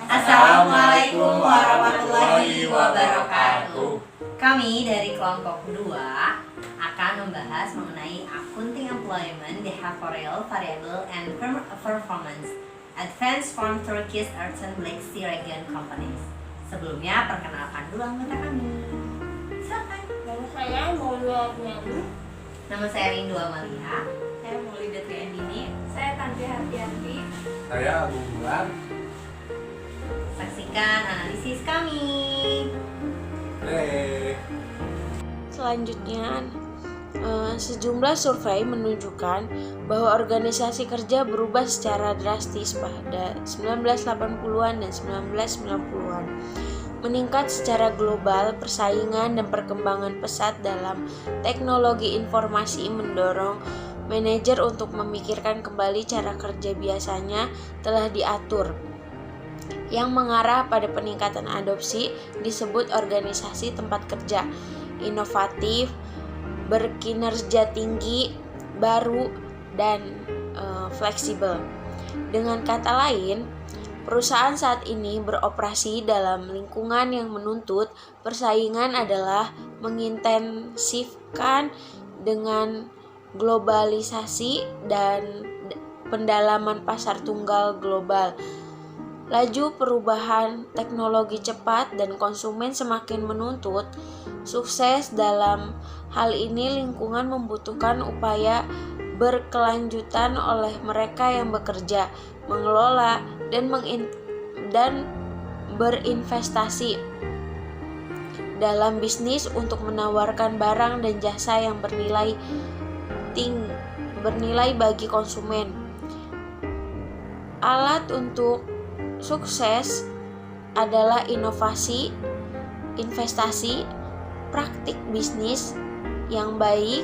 Assalamualaikum warahmatullahi wabarakatuh. Kami dari kelompok 2 akan membahas mengenai accounting employment, behavioral variable, and performance advanced from Turkish Arts and Black Sea Region Companies. Sebelumnya perkenalkan dulu anggota kami. Silakan. Nama saya Maulida Triani. Nama saya Rindu Amalia. Saya Maulida Triandini. Saya Tanti Hartianti. Saya Agung Bulan. Saksikan analisis kami. Selanjutnya, sejumlah survei menunjukkan bahwa organisasi kerja berubah secara drastis pada 1980-an dan 1990-an. Meningkat secara global, persaingan dan perkembangan pesat dalam teknologi informasi mendorong manajer untuk memikirkan kembali cara kerja biasanya telah diatur, yang mengarah pada peningkatan adopsi disebut organisasi tempat kerja inovatif, berkinerja tinggi, baru, dan fleksibel. Dengan kata lain, perusahaan saat ini beroperasi dalam lingkungan yang menuntut persaingan adalah mengintensifkan dengan globalisasi dan pendalaman pasar tunggal global. Laju perubahan teknologi cepat dan konsumen semakin menuntut sukses. Dalam hal ini lingkungan membutuhkan upaya berkelanjutan oleh mereka yang bekerja, mengelola, dan berinvestasi dalam bisnis untuk menawarkan barang dan jasa yang bernilai bagi konsumen. Alat untuk sukses adalah inovasi, investasi, praktik bisnis yang baik,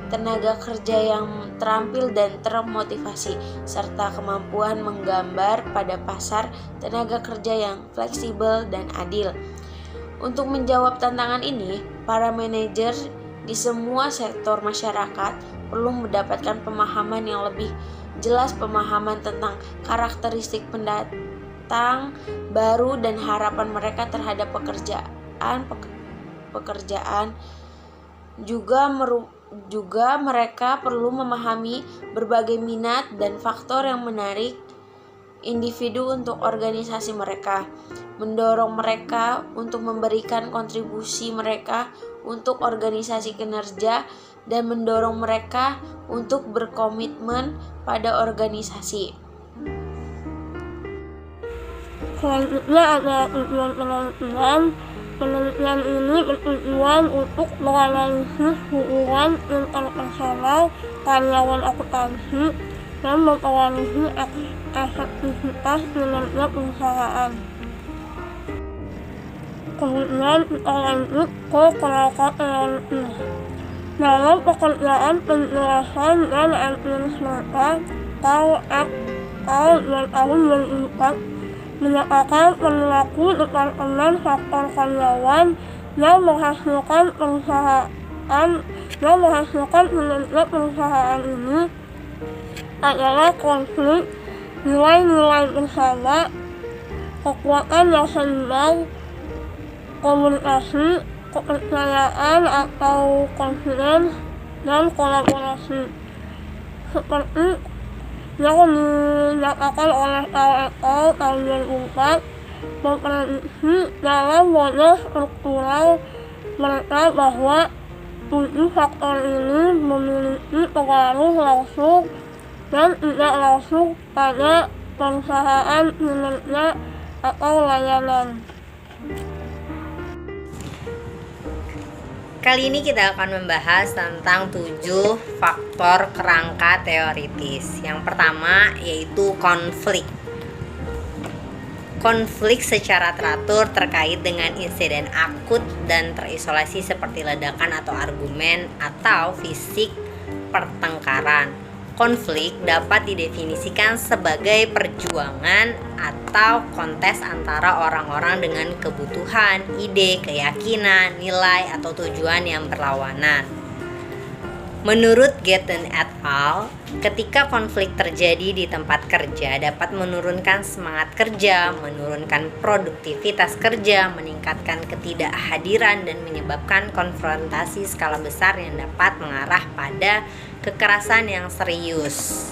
tenaga kerja yang terampil dan termotivasi, serta kemampuan menggambar pada pasar tenaga kerja yang fleksibel dan adil. Untuk menjawab tantangan ini, para manajer di semua sektor masyarakat perlu mendapatkan pemahaman yang lebih jelas, pemahaman tentang karakteristik pendatang baru dan harapan mereka terhadap pekerjaan. Juga mereka perlu memahami berbagai minat dan faktor yang menarik individu untuk organisasi mereka, mendorong mereka untuk memberikan kontribusi mereka untuk organisasi kinerja, dan mendorong mereka untuk berkomitmen pada organisasi. Selanjutnya ada tujuan penelitian. Penelitian ini bertujuan untuk menganalisis hubungan interpersonal karyawan akuntansi dan menganalisis efektivitas kinerja perusahaan. Kemudian kita lanjut ke kerangka teoritis. Dalam pekerjaan penjelasan dan administrator tahun 2004 menyatakan perilaku departemen faktor karyawan yang menghasilkan kinerja perusahaan ini adalah konflik, nilai-nilai bersama, kekuatan yang seimbang, komunikasi, kepercayaan atau confidence, dan kolaborasi. Seperti yang dinyatakan oleh LSO tahun 2004, memprediksi dalam model struktural mereka bahwa 7 faktor ini memiliki pengaruh langsung dan tidak langsung pada perusahaan, kinerja, atau layanan. Kali ini kita akan membahas tentang 7 faktor kerangka teoritis. Yang pertama yaitu konflik. Konflik secara teratur terkait dengan insiden akut dan terisolasi seperti ledakan atau argumen atau fisik pertengkaran. Konflik dapat didefinisikan sebagai perjuangan atau kontes antara orang-orang dengan kebutuhan, ide, keyakinan, nilai, atau tujuan yang berlawanan. Menurut Gatton et al., ketika konflik terjadi di tempat kerja dapat menurunkan semangat kerja, menurunkan produktivitas kerja, meningkatkan ketidakhadiran, dan menyebabkan konfrontasi skala besar yang dapat mengarah pada kekerasan yang serius.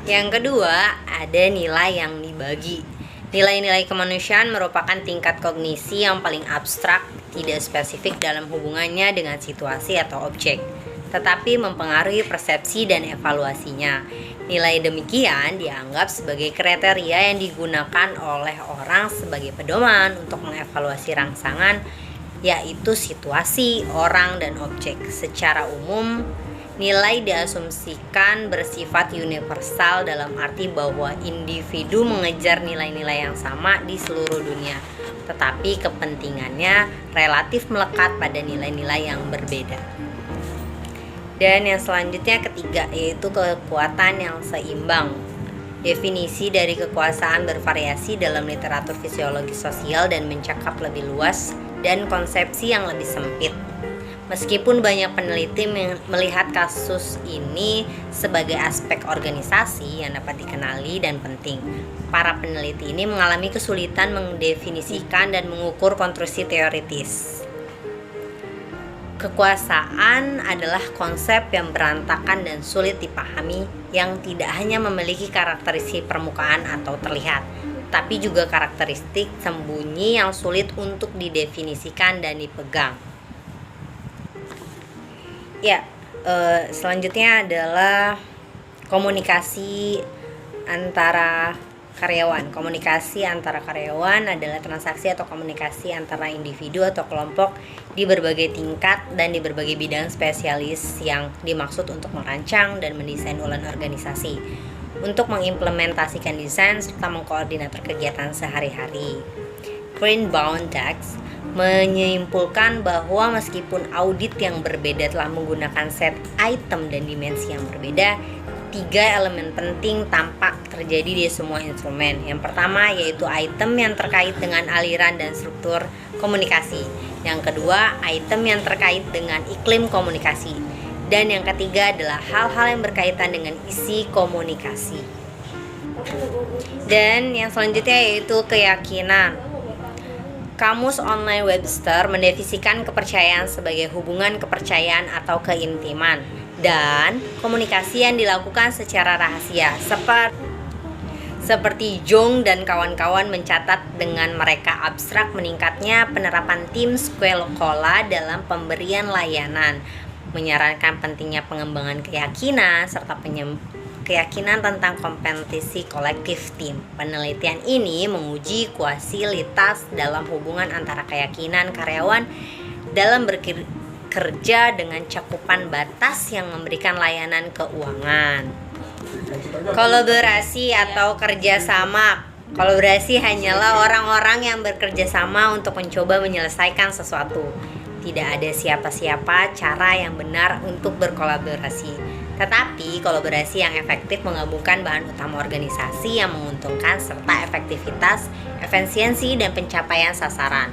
Yang kedua, ada nilai yang dibagi. Nilai-nilai kemanusiaan merupakan tingkat kognisi yang paling abstrak, tidak spesifik dalam hubungannya dengan situasi atau objek, tetapi mempengaruhi persepsi dan evaluasinya. Nilai demikian dianggap sebagai kriteria yang digunakan oleh orang sebagai pedoman untuk mengevaluasi rangsangan, yaitu situasi, orang, dan objek. Secara umum, nilai diasumsikan bersifat universal dalam arti bahwa individu mengejar nilai-nilai yang sama di seluruh dunia, tetapi kepentingannya relatif melekat pada nilai-nilai yang berbeda. Dan yang selanjutnya ketiga, yaitu kekuatan yang seimbang. Definisi dari kekuasaan bervariasi dalam literatur fisiologi sosial dan mencakup lebih luas dan konsepsi yang lebih sempit. Meskipun banyak peneliti melihat kasus ini sebagai aspek organisasi yang dapat dikenali dan penting, para peneliti ini mengalami kesulitan mendefinisikan dan mengukur konstruksi teoritis. Kekuasaan adalah konsep yang berantakan dan sulit dipahami, yang tidak hanya memiliki karakteristik permukaan atau terlihat, tapi juga karakteristik sembunyi yang sulit untuk didefinisikan dan dipegang. Selanjutnya adalah komunikasi antara karyawan. Komunikasi antara karyawan adalah transaksi atau komunikasi antara individu atau kelompok di berbagai tingkat dan di berbagai bidang spesialis yang dimaksud untuk merancang dan mendesain ulang organisasi, untuk mengimplementasikan desain serta mengkoordinator kegiatan sehari-hari. Greenbaum Dax menyimpulkan bahwa meskipun audit yang berbeda telah menggunakan set item dan dimensi yang berbeda, 3 elemen penting tampak terjadi di semua instrumen. Yang pertama yaitu item yang terkait dengan aliran dan struktur komunikasi. Yang kedua, item yang terkait dengan iklim komunikasi. Dan yang ketiga adalah hal-hal yang berkaitan dengan isi komunikasi. Dan yang selanjutnya yaitu keyakinan. Kamus Online Webster mendefinisikan kepercayaan sebagai hubungan kepercayaan atau keintiman dan komunikasi yang dilakukan secara rahasia, seperti Jung dan kawan-kawan mencatat dengan mereka abstrak meningkatnya penerapan tim Squelocola dalam pemberian layanan, menyarankan pentingnya pengembangan keyakinan serta keyakinan tentang kompetisi kolektif tim. Penelitian ini menguji kuasilitas dalam hubungan antara keyakinan karyawan dalam bekerja dengan cakupan batas yang memberikan layanan keuangan. Kolaborasi atau kerjasama. Kolaborasi hanyalah orang-orang yang bekerja sama untuk mencoba menyelesaikan sesuatu. Tidak ada siapa-siapa cara yang benar untuk berkolaborasi. Tetapi kolaborasi yang efektif menggabungkan bahan utama organisasi yang menguntungkan serta efektivitas, efisiensi, dan pencapaian sasaran.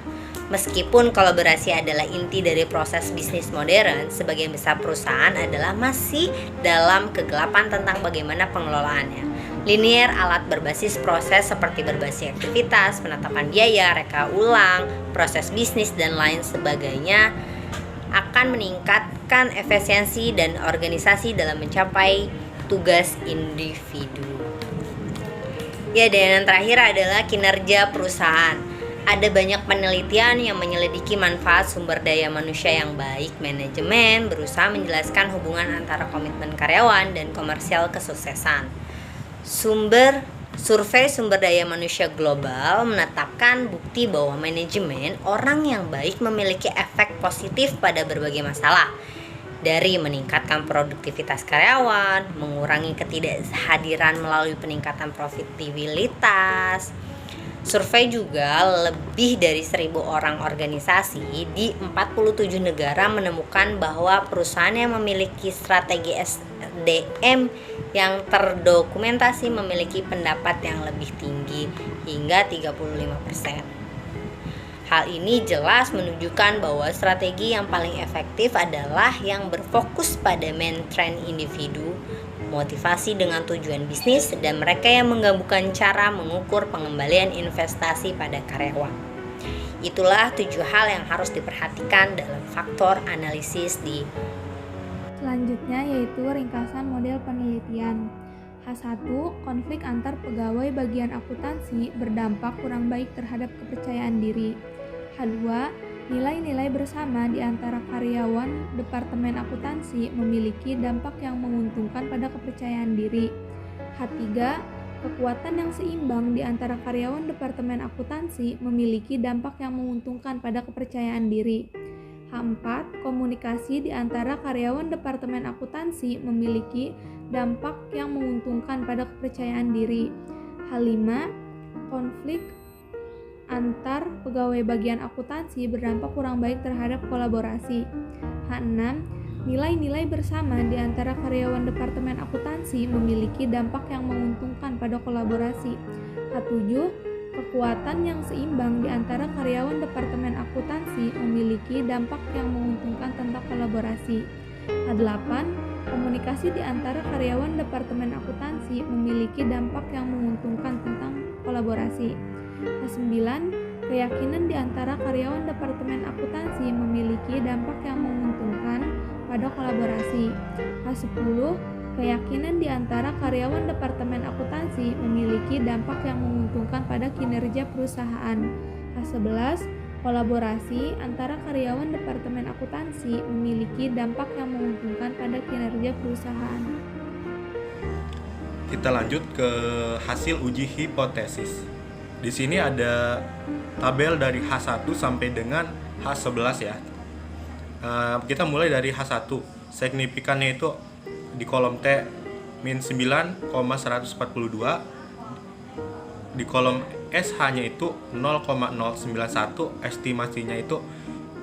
Meskipun kolaborasi adalah inti dari proses bisnis modern, sebagian besar perusahaan adalah masih dalam kegelapan tentang bagaimana pengelolaannya. Linear alat berbasis proses seperti berbasis aktivitas, penetapan biaya, reka ulang, proses bisnis, dan lain sebagainya akan meningkatkan efisiensi dan organisasi dalam mencapai tugas individu. Dan yang terakhir adalah kinerja perusahaan. Ada banyak penelitian yang menyelidiki manfaat sumber daya manusia yang baik. Manajemen berusaha menjelaskan hubungan antara komitmen karyawan dan komersial kesuksesan. Survei sumber daya manusia global menetapkan bukti bahwa manajemen orang yang baik memiliki efek positif pada berbagai masalah, dari meningkatkan produktivitas karyawan, mengurangi ketidakhadiran melalui peningkatan profitabilitas. Survei juga lebih dari 1.000 orang organisasi di 47 negara menemukan bahwa perusahaan yang memiliki strategi SDM yang terdokumentasi memiliki pendapat yang lebih tinggi hingga 35%. Hal ini jelas menunjukkan bahwa strategi yang paling efektif adalah yang berfokus pada main trend individu, motivasi dengan tujuan bisnis, dan mereka yang menggabungkan cara mengukur pengembalian investasi pada karyawan. Itulah 7 hal yang harus diperhatikan dalam faktor analisis di Selanjutnya yaitu ringkasan model penelitian. H1. Konflik antar pegawai bagian akuntansi berdampak kurang baik terhadap kepercayaan diri. H2. Nilai-nilai bersama di antara karyawan Departemen Akuntansi memiliki dampak yang menguntungkan pada kepercayaan diri. H3. Kekuatan yang seimbang di antara karyawan Departemen Akuntansi memiliki dampak yang menguntungkan pada kepercayaan diri. H4. Komunikasi di antara karyawan Departemen Akuntansi memiliki dampak yang menguntungkan pada kepercayaan diri. H5. Konflik antar pegawai bagian akuntansi berdampak kurang baik terhadap kolaborasi. H6. Nilai-nilai bersama di antara karyawan Departemen Akuntansi memiliki dampak yang menguntungkan pada kolaborasi. H7. Kekuatan yang seimbang di antara karyawan Departemen Akuntansi memiliki dampak yang menguntungkan tentang kolaborasi. H8. Komunikasi di antara karyawan Departemen Akuntansi memiliki dampak yang menguntungkan tentang kolaborasi. H9. Keyakinan di antara karyawan Departemen Akuntansi memiliki dampak yang menguntungkan pada kolaborasi. H10. Keyakinan di antara karyawan Departemen Akuntansi memiliki dampak yang menguntungkan pada kinerja perusahaan. H11. Kolaborasi antara karyawan Departemen Akuntansi memiliki dampak yang menguntungkan pada kinerja perusahaan. Kita lanjut ke hasil uji hipotesis. Di sini ada tabel dari H1 sampai dengan H11 ya. Kita mulai dari H1. Signifikannya itu di kolom T min 9,142, di kolom SH-nya itu 0,091, estimasinya itu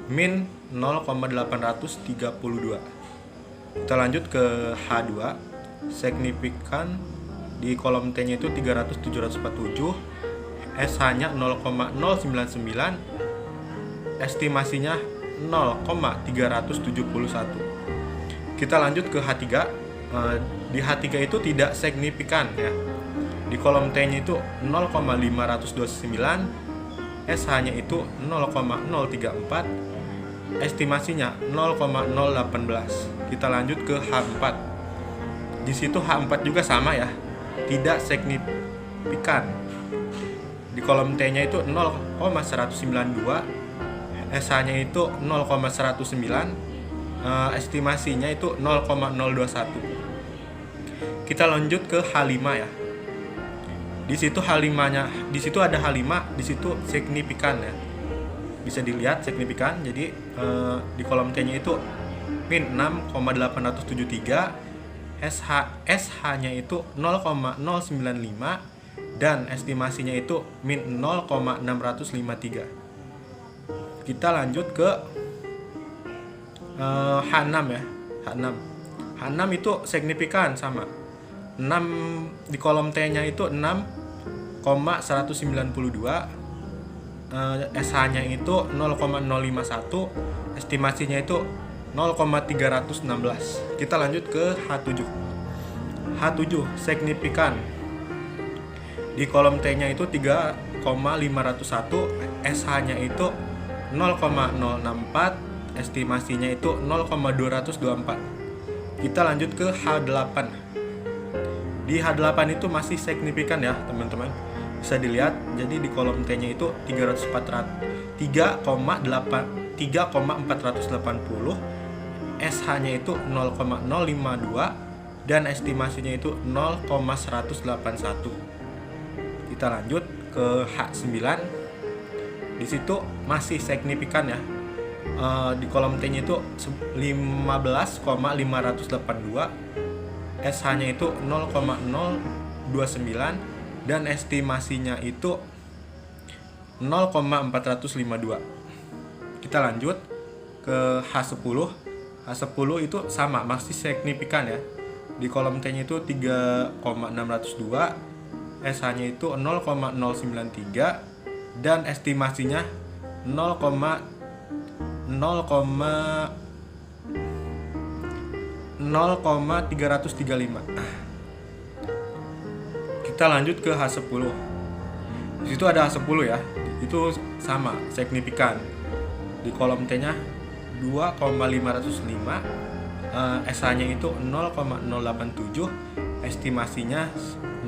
min 0,832. Kita lanjut ke H2. Signifikan di kolom T-nya itu 300-747, SH-nya 0,099, estimasinya 0,371. Kita lanjut ke H3. Di H3 itu tidak signifikan ya. Di kolom T-nya itu 0,529, SH-nya itu 0,034, estimasinya 0,018. Kita lanjut ke H4. Di situ H4 juga sama ya, tidak signifikan. Di kolom T-nya itu 0,192, SH-nya itu 0,109, estimasinya itu 0,021. Kita lanjut ke H5 ya. Di situ H5-nya, di situ ada H5, di situ signifikan ya. Bisa dilihat signifikan. Jadi di kolom T-nya itu min 6,873, SH-nya itu 0,095 dan estimasinya itu min 0,653. Kita lanjut ke H6 ya. H6 itu signifikan sama. 6 di kolom T-nya itu 6,192, SH-nya itu 0,051, estimasinya itu 0,316. Kita lanjut ke H7. H7 signifikan. Di kolom T-nya itu 3,501, SH-nya itu 0,064, estimasinya itu 0,224. Kita lanjut ke H8. Di H8 itu masih signifikan ya teman-teman. Bisa dilihat, jadi di kolom T-nya itu 3,480, SH-nya itu 0,052 dan estimasinya itu 0,181. Kita lanjut ke H9. Di situ masih signifikan ya. Di kolom T-nya itu 15,582, SH-nya itu 0,029 dan estimasinya itu 0,452. Kita lanjut ke H10. H10 itu sama, masih signifikan ya. Di kolom T-nya itu 3,602, SH-nya itu 0,093 dan estimasinya 0,335. Kita lanjut ke H10. Di situ ada H10 ya. Itu sama, signifikan. Di kolom T-nya 2,505, SA-nya itu 0,087, estimasinya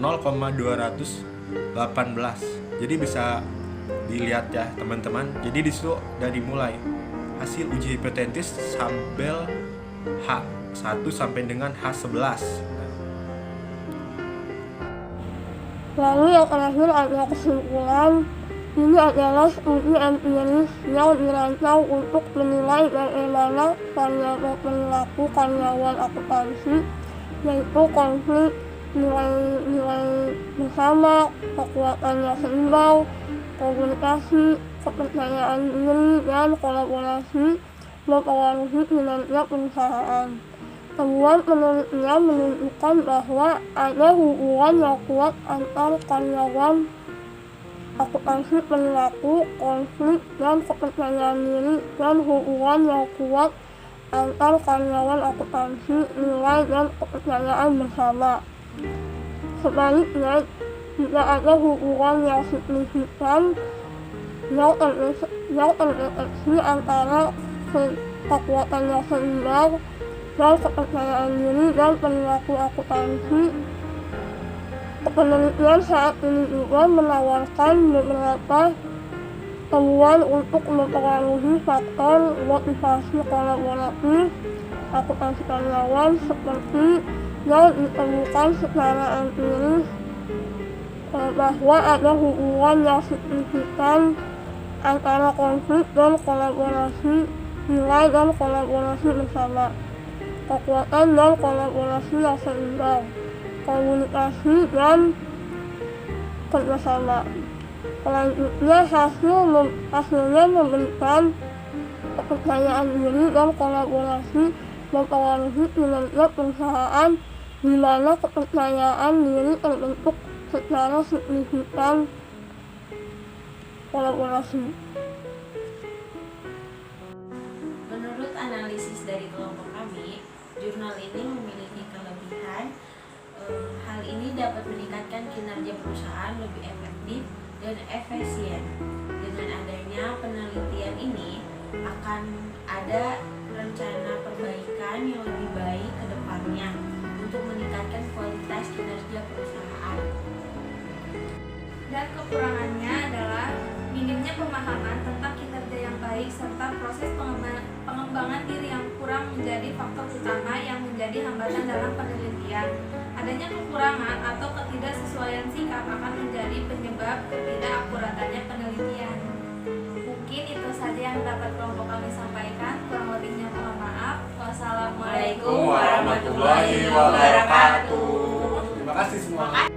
0,218. Jadi bisa dilihat ya teman-teman. Jadi di situ dari mulai hasil uji hipotesis tabel H1 sampai dengan H11. Lalu yang terakhir adalah kesimpulan. Ini adalah studi empiris yang dirancang untuk menilai bagaimana variabel perilaku karyawan akuntansi, yaitu konflik, nilai bersama, kekuatan yang seimbang, komunikasi, kepercayaan diri, dan kolaborasi mempengaruhi kinerja perusahaan. Temuan penelitian menunjukkan bahwa ada hubungan yang kuat antar karyawan akuntansi perilaku, konflik, dan kepercayaan diri, dan hubungan yang kuat antar karyawan akuntansi, nilai, dan kepercayaan bersama. Sebaliknya, tidak ada hubungan yang signifikan yang terdeteksi antara kekuatan yang seimbang dan kepercayaan diri dan perilaku akuntansi. Penelitian saat ini juga menawarkan beberapa temuan untuk mempengaruhi faktor motivasi kolaboratif akuntansi karyawan, seperti yang ditemukan secara empiris bahwa ada hubungan yang signifikan antara konflik dan kolaborasi, nilai dan kolaborasi bersama, kekuatan dan kolaborasi yang seimbang, komunikasi dan kerjasama. Selanjutnya hasilnya memberikan kepercayaan diri dan kolaborasi mempengaruhi kinerja perusahaan, di mana kepercayaan diri terbentuk secara signifikan kolaborasi. Menurut analisis dari kelompok kami, jurnal ini memiliki kelebihan. Hal ini dapat meningkatkan kinerja perusahaan lebih efektif dan efisien. Dengan adanya penelitian ini, akan ada rencana perbaikan yang lebih baik ke depannya untuk meningkatkan kualitas kinerja perusahaan. Dan kekurangannya adalah minimnya pemahaman tentang kinerja yang baik serta proses pengembangan diri yang kurang menjadi faktor utama yang menjadi hambatan dalam penelitian. Adanya kekurangan atau ketidaksesuaian sikap akan menjadi penyebab ketidakakuratannya penelitian. Mungkin itu saja yang dapat kelompok kami sampaikan. Kurang lebihnya mohon maaf. Wassalamualaikum warahmatullahi wabarakatuh.